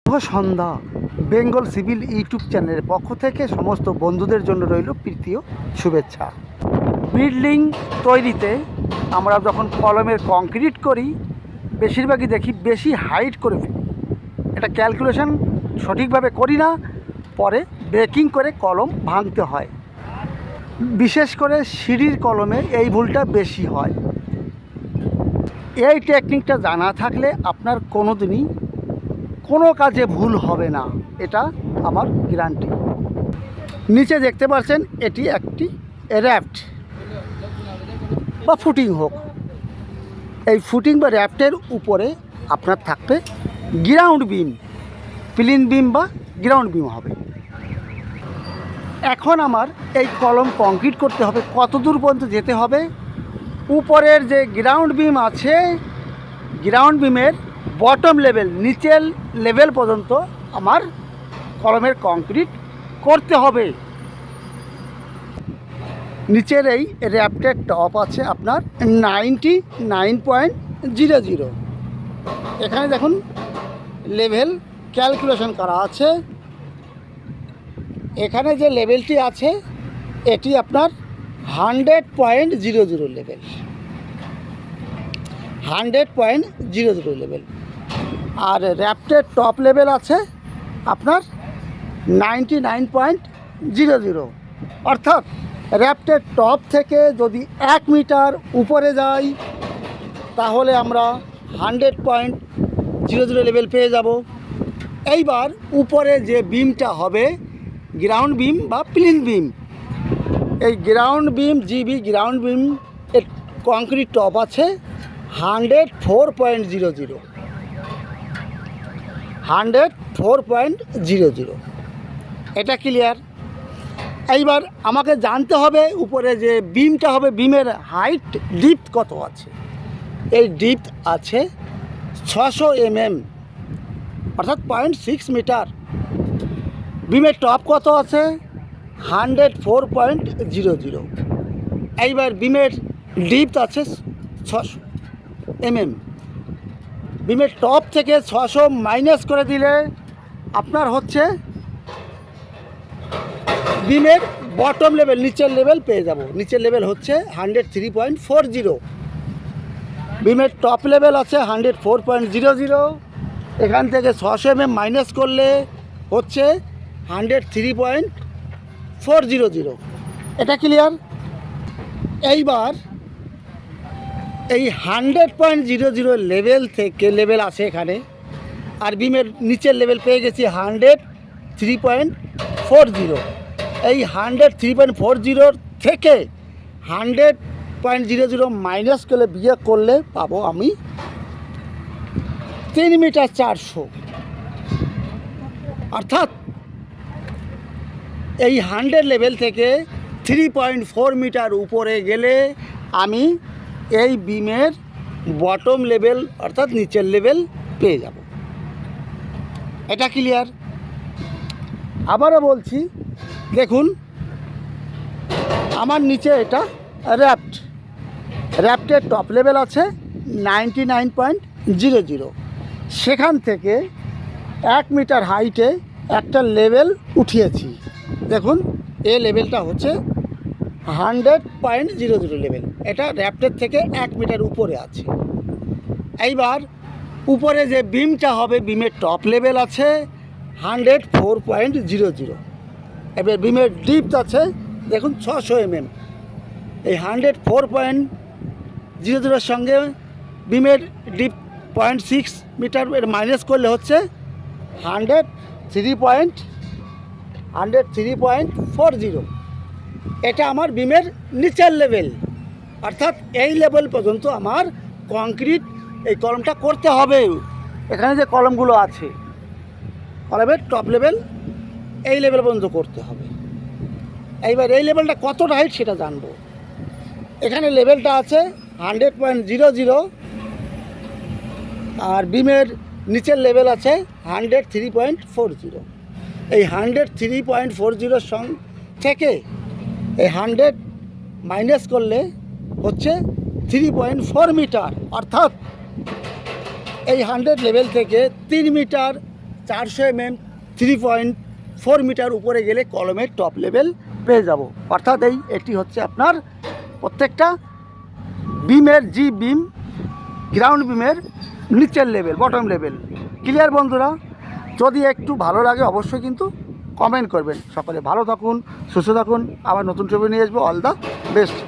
শুভ সন্ধ্যা। Bengal civil YouTube চ্যানেলের পক্ষ থেকে সমস্ত বন্ধুদের জন্য রইল প্রীতি ও শুভেচ্ছা। বিল্ডিং তৈরিতে আমরা যখন কলমের কংক্রিট করি বেশিরভাগই দেখি বেশি হাইট করে ফেলি। এটা ক্যালকুলেশন সঠিকভাবে করি না, পরে ব্রেকিং করে কলম ভাঙতে হয়। বিশেষ করে সিঁড়ির কলমে এই ভুলটা বেশি হয়। এই টেকনিকটা জানা থাকলে আপনার কোনোদিনই কোনো কাজে ভুল হবে না, এটা আমার গ্যারান্টি। নিচে দেখতে পাচ্ছেন এটি একটি র্যাফট বা ফুটিং হোক। এই ফুটিং বা র্যাফটের উপরে আপনার থাকবে গ্রাউন্ড বিম, প্লিন বিম বা গ্রাউন্ড বিম হবে। এখন আমার এই কলম কংক্রিট করতে হবে, কত দূর পর্যন্ত যেতে হবে? উপরের যে গ্রাউন্ড বিম আছে, গ্রাউন্ড বিমের বটম লেভেল, নিচের লেভেল পর্যন্ত আমার কলমের কংক্রিট করতে হবে। নিচের এই র্যাফটের টপ আছে আপনার 99.00। এখানে দেখুন লেভেল ক্যালকুলেশন করা আছে। এখানে যে লেভেলটি আছে এটি আপনার 100.00 লেভেল, 100.00 লেভেল। আর র্যাফটের টপ লেভেল আছে আপনার 99.00। অর্থাৎ র্যাফটের টপ থেকে যদি 1 মিটার উপরে যাই তাহলে আমরা 100.00 লেভেল পেয়ে যাব। এইবার উপরে যে বিমটা হবে গ্রাউন্ড বিম বা প্লিন বিম, এই গ্রাউন্ড বিম জিবি গ্রাউন্ড বিম এর কংক্রিট টপ আছে 104.00, 104.00। এটা ক্লিয়ার। এইবার আমাকে জানতে হবে উপরে যে বিমটা হবে বিমের হাইট ডিপথ কত আছে। এই ডিপথ আছে 600 mm, অর্থাৎ 0.6 মিটার। বিমের টপ কত আছে 104.00। এইবার বিমের ডিপথ আছে 600 mm। বিমের টপ থেকে 600 মাইনাস করে দিলে আপনার হচ্ছে বিমের বটম লেভেল, নিচের লেভেল পেয়ে যাব। নিচের লেভেল হচ্ছে 103.40। বিমের টপ লেভেল আছে 104.00। এখান থেকে 600 mm মাইনাস করলে হচ্ছে 103.400। এটা ক্লিয়ার। এইবার এই 100.00 লেভেল থেকে লেভেল আছে এখানে, আর বিমের নিচের লেভেল পেয়ে গেছি 103.40। এই 103.40 থেকে 100.00 মাইনাস করলে বিয়োগ করলে পাবো আমি 3 মিটার 400। অর্থাৎ এই 100 লেভেল থেকে 3.4 মিটার উপরে গেলে আমি এই বিমের বটম লেভেল অর্থাৎ নিচের লেভেল পেয়ে যাব। এটা ক্লিয়ার। আবারও বলছি, দেখুন আমার নিচে এটা র্যাফটের টপ লেভেল আছে 99.00। সেখান থেকে 1 মিটার হাইটে একটা লেভেল উঠিয়েছি। দেখুন এই লেভেলটা হচ্ছে 100.00 লেভেল। এটা র্যাফটের থেকে 1 মিটার উপরে আছে। এইবার উপরে যে বিমটা হবে বিমের টপ লেভেল আছে 104.00। এবার বিমের ডিপথ আছে দেখুন 600 mm। এই 104.00 সঙ্গে বিমের ডিপ 0.6 মিটার মাইনাস করলে হচ্ছে 103.40। এটা আমার বিমের নিচের লেভেল। অর্থাৎ এই লেভেল পর্যন্ত আমার কংক্রিট এই কলমটা করতে হবে। এখানে যে কলমগুলো আছে কলমের টপ লেভেল এই লেভেল পর্যন্ত করতে হবে। এইবার এই লেভেলটা কতটা হাইট সেটা জানবো। এখানে লেভেলটা আছে 100.00 আর বিমের নিচের লেভেল আছে 103.40। এই 103.40 থেকে এই 100 মাইনাস করলে হচ্ছে 3.4 মিটার। অর্থাৎ এই 100 লেভেল থেকে 3 মিটার 400 mm 3.4 মিটার উপরে গেলে কলমের টপ লেভেল পেয়ে যাব। অর্থাৎ এটি হচ্ছে আপনার প্রত্যেকটা বিমের বিম গ্রাউন্ড বিমের নিচের লেভেল, বটম লেভেল। ক্লিয়ার বন্ধুরা? যদি একটু ভালো লাগে অবশ্যই কিন্তু কমেন্ট করবেন। সকলে ভালো থাকুন, সুস্থ থাকুন। আবার নতুন ছবি নিয়ে আসবো। All the best.